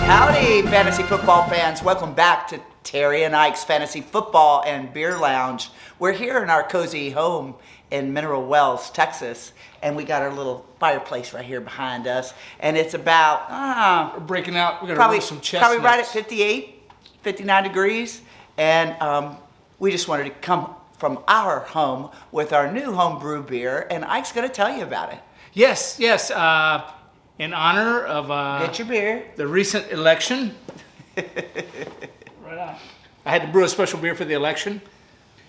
Howdy, fantasy football fans. Welcome back to Terry and Ike's Fantasy Football and Beer Lounge. We're here in our cozy home in Mineral Wells, Texas, and we got our little fireplace right here behind us, and it's about We're breaking out. We're going to probably, roast some chestnuts. probably right at 58, 59 degrees, and we just wanted to come from our home with our new homebrew beer, and Ike's going to tell you about it. Yes. In honor of Get your beer. the recent election. Right on. I had to brew a special beer for the election.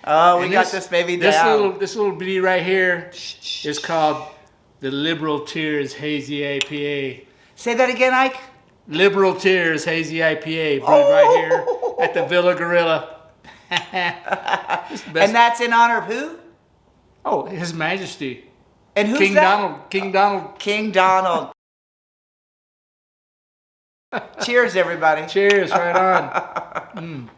Oh, we And got this baby down. This little bitty right here is called the Liberal Tears Hazy IPA. Say that again, Ike. Liberal Tears Hazy IPA, brewed right here at the Villa Gorilla. It's the best. And that's in honor of who? Oh, His Majesty. And who's King that? Donald. King Donald. King Donald. Cheers, everybody. Cheers, right on.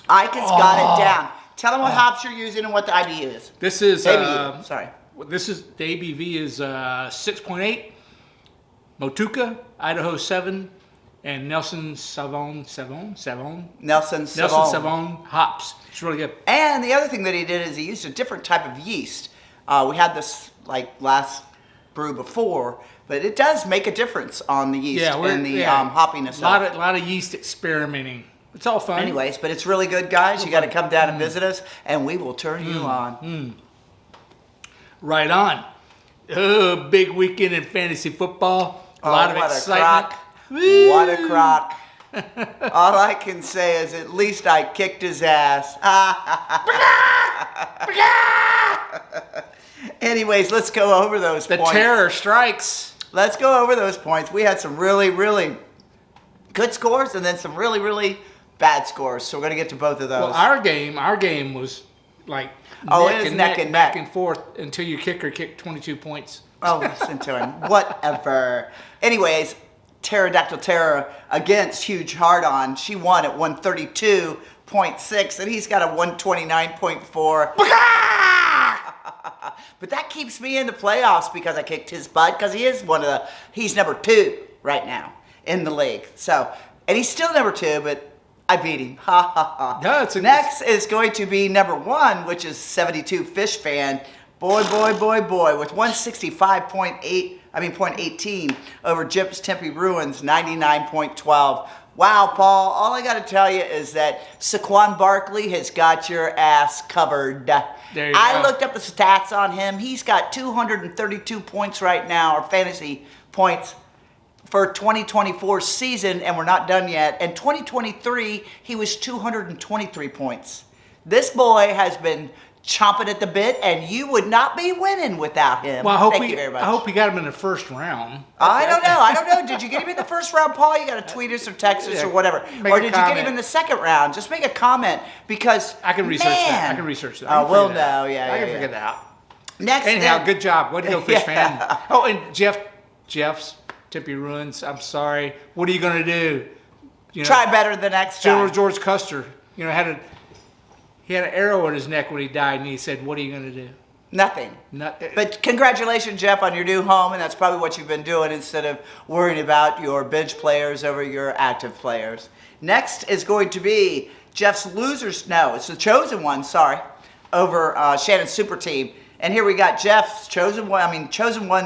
Ike has got it down. Tell him what hops you're using and what the IBU is. This is ABV, sorry. This is the ABV is 6.8. Motueka, Idaho 7, and Nelson Sauvon Nelson Sauvon. hops. It's really good. And the other thing that he did is he used a different type of yeast. We had this like last brew before, but it does make a difference on the yeast and the hoppiness. A lot of yeast experimenting. It's all fun. Anyways, but it's really good, guys. You got to come down and visit us, and we will turn you on. Right on. Oh, big weekend in fantasy football. A lot of excitement. What a crock. All I can say is at least I kicked his ass. Anyways, let's go over those points. The terror strikes. Let's go over those points. We had some really, really good scores and then some really, really bad scores. So we're going to get to both of those. Well, our game was like neck and back and forth until your kicker kicked 22 points. Oh, listen to him. Whatever. Anyways, Pterodactyl Terror against Huge Hard On. She won at 132.6, and he's got a 129.4. But that keeps me in the playoffs because I kicked his butt because he's number 2 right now in the league. So, and he's still number 2, but I beat him. Ha ha ha. Yeah, Next is going to be number 1, which is 72 Fish Fan. Boy, with 0.18 over Jim's Tempe Ruins, 99.12. Wow, Paul, all I got to tell you is that Saquon Barkley has got your ass covered. There you I go. looked up the stats on him. He's got 232 points right now, or fantasy points, for 2024 season, and we're not done yet. And 2023, he was 223 points. This boy has been chomping at the bit, and you would not be winning without him. Well, Thank you very much. I hope he got him in the first round. I don't know. Did you get him in the first round, Paul? You got to tweet us or text us or whatever. Make Or a did you get him comment. in the second round? Just make a comment because I can research that. man. I can research that. Oh, we'll know. Yeah, I can yeah. figure that out. Next, Anyhow, then- good job. Way to go, Fish Yeah. fan. Oh, and Jeff's Tempe Ruins. I'm sorry. What are you going to do? You know, Try better the next General time. George Custer, he had an arrow in his neck when he died, and he said, "What are you going to do?" Nothing. But congratulations, Jeff, on your new home, and that's probably what you've been doing instead of worrying about your bench players over your active players. Next is going to be Jeff's losers. No, it's the chosen one. Sorry, over Shannon's super team. And here we got Jeff's chosen one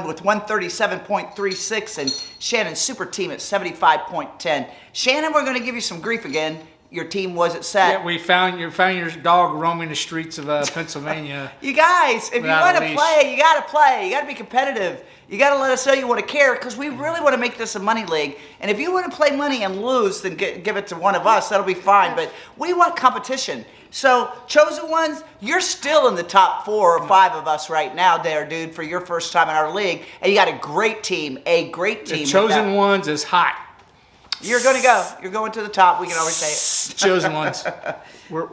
with 137.36, and Shannon's super team at 75.10. Shannon, we're going to give you some grief again. Your team wasn't set. Yeah, you found your dog roaming the streets of Pennsylvania. You guys, if you Without want a to leash. play, you got to play. You got to be competitive. You got to let us know you want to care because we really want to make this a money league. And if you want to play money and lose, then give it to one of us. That'll be fine. But we want competition. So, chosen ones, you're still in the top 4 or 5 of us right now there, dude, for your first time in our league. And you got a great team. The chosen ones is hot. You're going to go. You're going to the top. We can always say it. Chosen ones. We're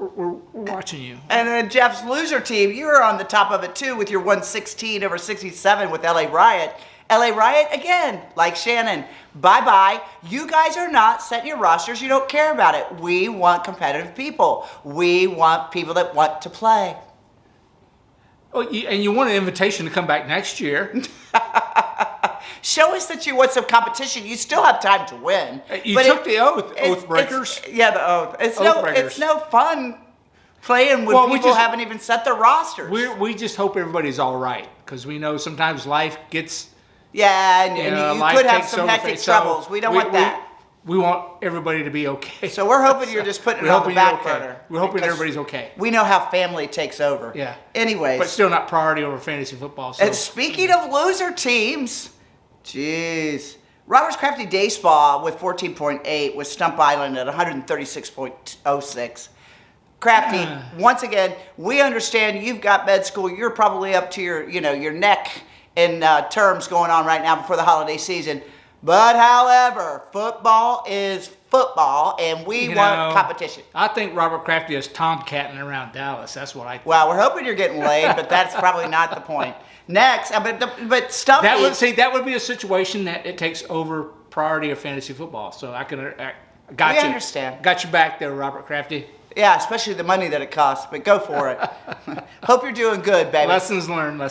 watching you. And then Jeff's loser team, you're on the top of it too with your 116 over 67 with LA Riot. LA Riot, again, like Shannon, bye-bye. You guys are not setting your rosters. You don't care about it. We want competitive people. We want people that want to play. Oh, and you want an invitation to come back next year. Show us that you want some competition. You still have time to win. You took the oath breakers. Yeah, the oath. It's Oath no fun playing when people haven't even set their rosters. We just hope everybody's all right because we know sometimes life gets. Yeah, and you could have some hectic troubles. We don't want that. We want everybody to be okay. So we're hoping you're just putting it on the back burner. We're hoping everybody's okay. We know how family takes over. Yeah. Anyways. But still not priority over fantasy football. So. And speaking of loser teams, jeez. Roberts Crafty Day Spa with 14.8 with Stump Island at 136.06. Crafty, once again, we understand you've got med school. You're probably up to your neck in terms going on right now before the holiday season. But however, football is football, and we want competition. I think Robert Crafty is tomcatting around Dallas. That's what I think. Well, we're hoping you're getting laid, but that's probably not the point. Next, but Stumpy. That would be a situation that it takes over priority of fantasy football. So I got we you. Understand. Got you back there, Robert Crafty. Yeah, especially the money that it costs, but go for it. Hope you're doing good, baby. Lessons learned.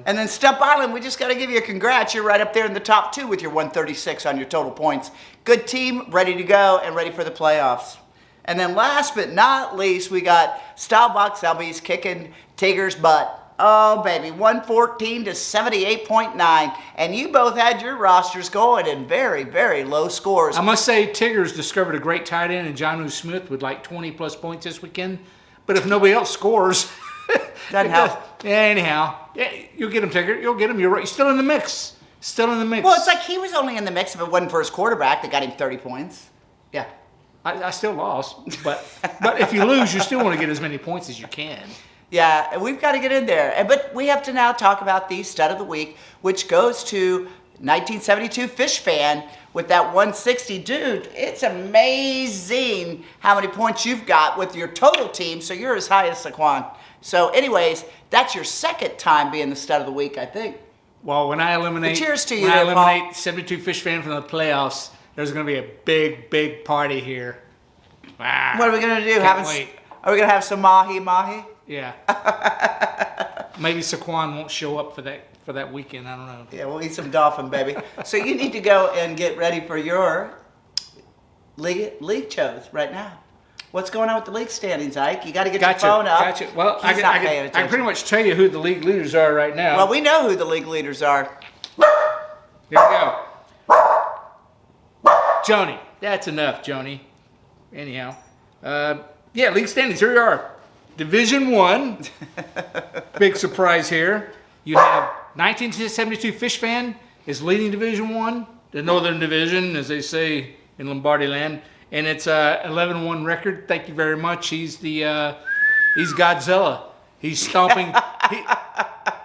And then Stump Island, we just got to give you a congrats. You're right up there in the top 2 with your 136 on your total points. Good team, ready to go and ready for the playoffs. And then last but not least, we got Stylebox Zombies kicking Tigger's butt. Oh, baby, 114 to 78.9. And you both had your rosters going in very, very low scores. I must say, Tigger's discovered a great tight end in Jonnu Smith with like 20-plus points this weekend. But if nobody else scores... Doesn't help. Yeah, anyhow. Yeah, you'll get him, Tigger. You'll get him. You're right. You're still in the mix. Well, it's like he was only in the mix if it wasn't for his quarterback that got him 30 points. Yeah. I still lost. But if you lose, you still want to get as many points as you can. Yeah, and we've got to get in there. But we have to now talk about the stud of the week, which goes to 1972 Fish Fan with that 160. Dude, it's amazing how many points you've got with your total team, so you're as high as Saquon. So anyways, that's your second time being the stud of the week, I think. Well, when I eliminate, cheers to you when I there, Paul. eliminate 72 Fish Fan from the playoffs, there's going to be a big, big party here. Ah, What are we going to do? Can't wait. Are we going to have some mahi-mahi? Yeah. Maybe Saquon won't show up for that weekend. I don't know. Yeah, we'll eat some dolphin, baby. So you need to go and get ready for your league shows right now. What's going on with the league standings, Ike? You got to get your phone up. Gotcha. Well, He's not paying I can attention. pretty much tell you who the league leaders are right now. Well, we know who the league leaders are. Here we go. Joni. That's enough, Joni. Anyhow. Yeah, league standings. Here we are. Division 1. Big surprise here. You have 1972 Fish Fan is leading Division 1. The Northern Division, as they say in Lombardi land. And it's a 11-1 record. Thank you very much. He's Godzilla. He's stomping.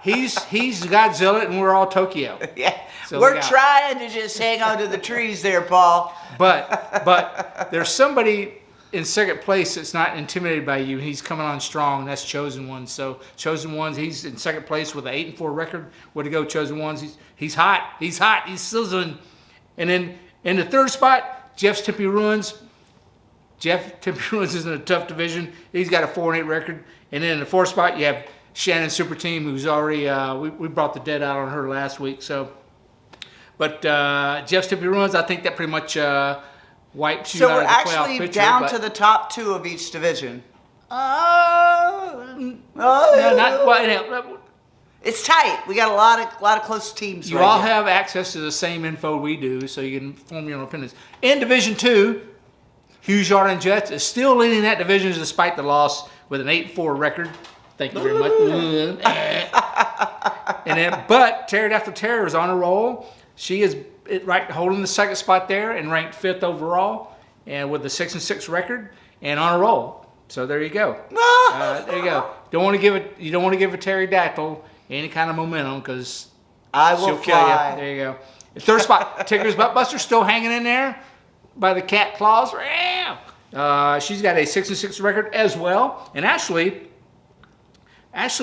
He's Godzilla, and we're all Tokyo. Yeah, So we're trying to just hang on to the trees there, Paul. But there's somebody in second place that's not intimidated by you. He's coming on strong. That's Chosen Ones. So Chosen Ones, he's in second place with an 8-4 record. Way to go, Chosen Ones. He's hot. He's hot. He's sizzling. And then in the third spot, Jeff's Tempe Ruins. Jeff Tempe Ruins is in a tough division. He's got a 4-8 record. And then in the fourth spot, you have Shannon Super Team, who's already we brought the dead out on her last week. But Jeff's Tempe Ruins, I think that pretty much wipes you So out we're of the playoff actually picture. down to the top 2 of each division. It's tight. We got a lot of close teams. You right all here. have access to the same info we do, so you can form your own opinions. In Division 2, Hughes Yard and Jets is still leading that division despite the loss with an 8-4 record. Thank you very much. But Terror After Terror is on a roll. She is holding the second spot there and ranked 5th overall, and with a 6-6 record and on a roll. So there you go. There you go. You don't want to give a pterodactyl any kind of momentum because I will she'll kill fly. you. There you go. The third spot, Tigger's Buttbuster still hanging in there by the cat claws. She's got a 6-6 record as well, and actually,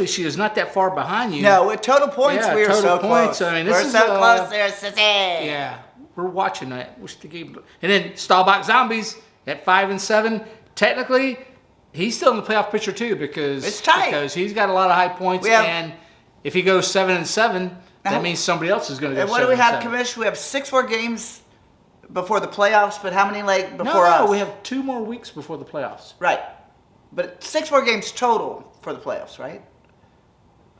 she is not that far behind you. No, with total points, Yeah, we are total so points. close. I mean, we're this so is, close there, sissy. Yeah, we're watching that. And then Stallbox Zombies at 5-7. Technically, he's still in the playoff picture too because It's tight. Because he's got a lot of high points, and if he goes 7-7, That means somebody else is going to go. And what do we have, 7-7. Commish? We have 6 more games before the playoffs, but how many before No, us? we have 2 more weeks before the playoffs. Right. But 6 more games total for the playoffs, right?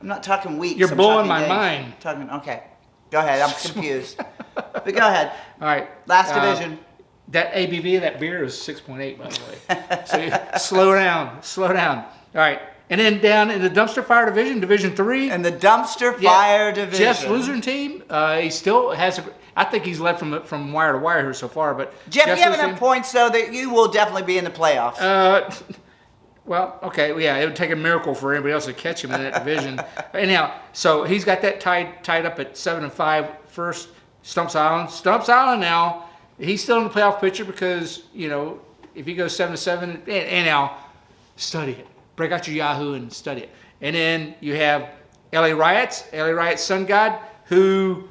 I'm not talking weeks. You're I'm blowing talking my days. mind. Okay. Go ahead. I'm confused. But go ahead. All right. Last division. That ABV of that beer is 6.8, by the way. So slow down. All right. And then down in the dumpster fire division, Division 3. And the dumpster fire division. Jeff's losing team, he still has I think he's led from wire to wire here so far. But Jeff, Jeff's you have losing enough points, though, that you will definitely be in the playoffs. Well, okay, yeah, it would take a miracle for anybody else to catch him in that division. Anyhow, so he's got that tied up at 7-5 first. Stumps Island now. He's still in the playoff picture because, if he goes 7-7, and now study it. Break out your Yahoo and study it. And then you have LA Riots Sun God, who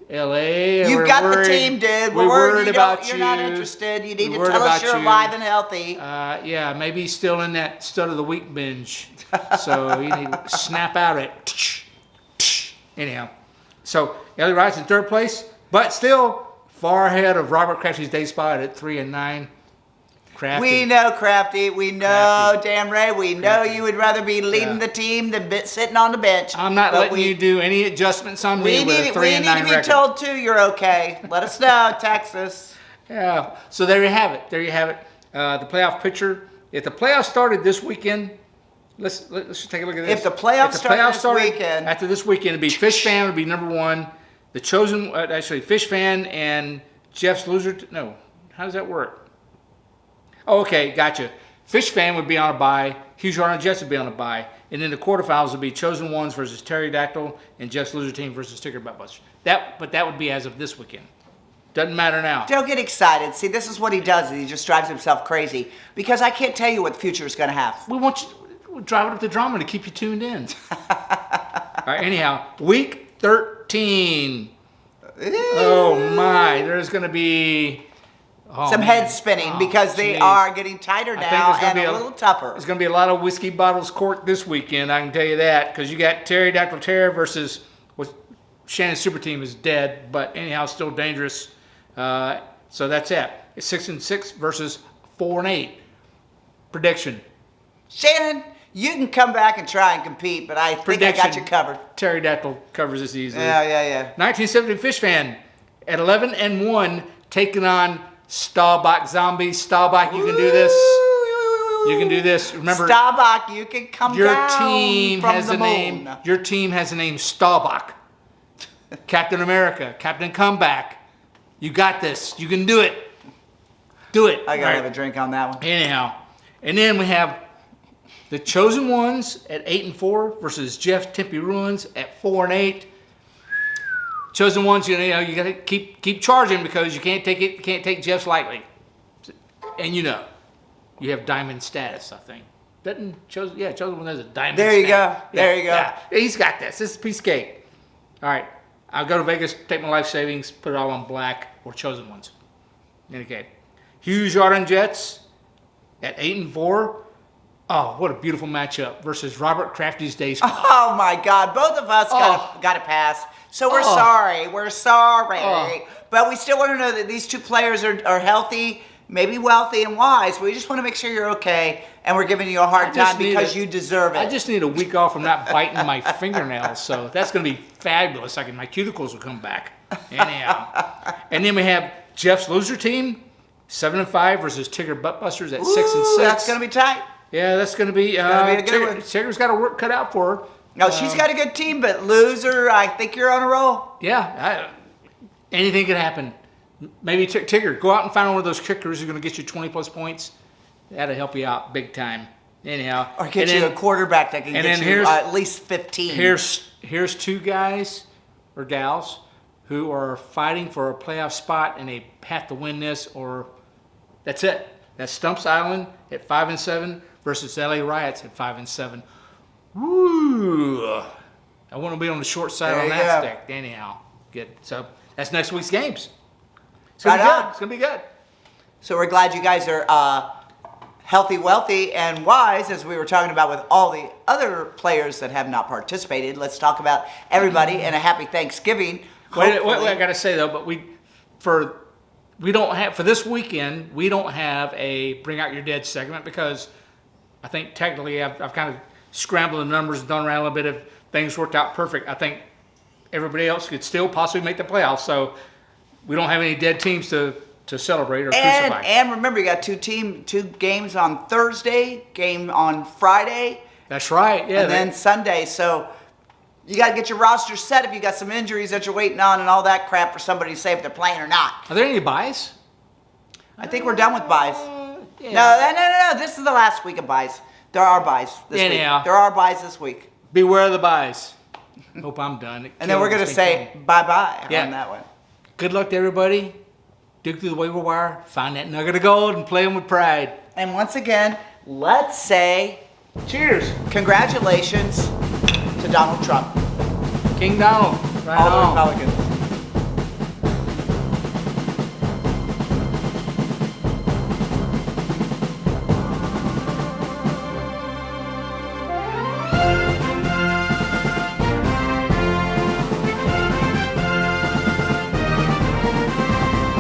LA. You've got the team, dude. We're worried about you're you. not interested. You need to We're worried tell us about you're you. alive and healthy. Yeah, maybe he's still in that stud of the week binge. So you need to snap out it. Anyhow, so LA Riots in third place, but still far ahead of Robert Crafty's day spot at 3-9. Crafty. We know, Crafty. We know, Crafty. Dan Ray. We know you would rather be leading the team than sitting on the bench. I'm not But letting you do any adjustments on me with a 3-9 we need to be record. told, too, you're okay. Let us know, Texas. Yeah. So there you have it. The playoff picture. If the playoffs started this weekend, let's just take a look at this. If the playoffs started this weekend. After this weekend, it'd be Fish Fan would be number 1. The Chosen, Fish Fan and Jeff's Loser. No, how does that work? Oh, okay, gotcha. Fish Fan would be on a bye. Hughes Yard Jets would be on a bye. And then the quarterfinals would be Chosen Ones versus Pterodactyl and Jeff's Loser Team versus Ticker Buttbusters. But that would be as of this weekend. Doesn't matter now. Don't get excited. See, this is what he does. He just drives himself crazy. Because I can't tell you what the future is going to have. We want you we're driving up the drama to keep you tuned in. All right, anyhow, week 13. Oh, my. There's going to be... some head spinning because they are getting tighter now and a little tougher. There's going to be a lot of whiskey bottles corked this weekend, I can tell you that, because you got Pterodactyl Terror versus Shannon's super team is dead, but anyhow, still dangerous. So that's it. It's 6-6 versus 4-8. Prediction. Shannon, you can come back and try and compete, but I think I got you covered. Pterodactyl covers this easily. Yeah. 1970 Fish Fan at 11-1, taking on Staubach Zombies. Staubach, you can do this. You can do this. Remember, Staubach, you can come your down team from has the a name. moon. Your team has a name, Staubach. Captain America, Captain Comeback. You got this. You can do it. Do it. I gotta have a drink on that one. Anyhow, and then we have the Chosen Ones at 8-4 versus Jeff Tempe Ruins at 4-8. Chosen Ones, you got to keep charging because you can't take Jeff's lightly, and you have diamond status. I think Chosen One has a diamond. There you status. go. There you go. Yeah. He's got this. This is a piece of cake. All right, I'll go to Vegas, take my life savings, put it all on black or Chosen Ones. Okay, Hughes Yard Jets at 8-4. Oh, what a beautiful matchup versus Robert Crafty's Day Spot. Oh my God! Both of us got to pass. So we're sorry. We're sorry. But we still want to know that these two players are healthy, maybe wealthy and wise. We just want to make sure you're okay, and we're giving you a hard time because you deserve it. I just need a week off from not biting my fingernails, so that's going to be fabulous. My cuticles will come back. Anyhow. And then we have Jeff's Loser Team, 7-5 versus Tigger Buttbusters at 6-6. That's going to be tight. Yeah, that's going to be a good one. Tigger's got her work cut out for her. No, she's got a good team, but loser, I think you're on a roll. Yeah, anything could happen. Maybe Tigger, go out and find one of those kickers who's going to get you 20-plus points. That'll help you out big time. Anyhow. Or get you a quarterback that can get you at least 15. Here's two guys or gals who are fighting for a playoff spot, and they have to win this, or that's it. That's Stumps Island at 5-7 versus LA Riots at 5-7. Woo! I want to be on the short side on that stick. Anyhow, good. So that's next week's games. It's gonna be good. It's gonna be good. So we're glad you guys are healthy, wealthy, and wise, as we were talking about with all the other players that have not participated. Let's talk about everybody and a happy Thanksgiving. Wait, Hopefully- I gotta say though, but we don't have for this weekend. We don't have a Bring Out Your Dead segment because I think technically I've kind of scrambled the numbers and done around a little bit. If things worked out perfect, I think everybody else could still possibly make the playoffs. So we don't have any dead teams to celebrate or crucify. And remember, you got two games on Thursday, game on Friday, That's right. Yeah. and then Sunday. So you got to get your roster set if you got some injuries that you're waiting on and all that crap for somebody to say if they're playing or not. Are there any buys? I think we're done with buys. Yeah. No. This is the last week of buys. There are buys this week. Anyhow. There are buys this week. Beware of the buys. Hope I'm done. And then we're going to say bye-bye Yeah. on that one. Good luck to everybody. Dig through the waiver wire, find that nugget of gold, and play them with pride. And once again, let's say Cheers, congratulations to Donald Trump. King Donald. Right All the on. Republicans.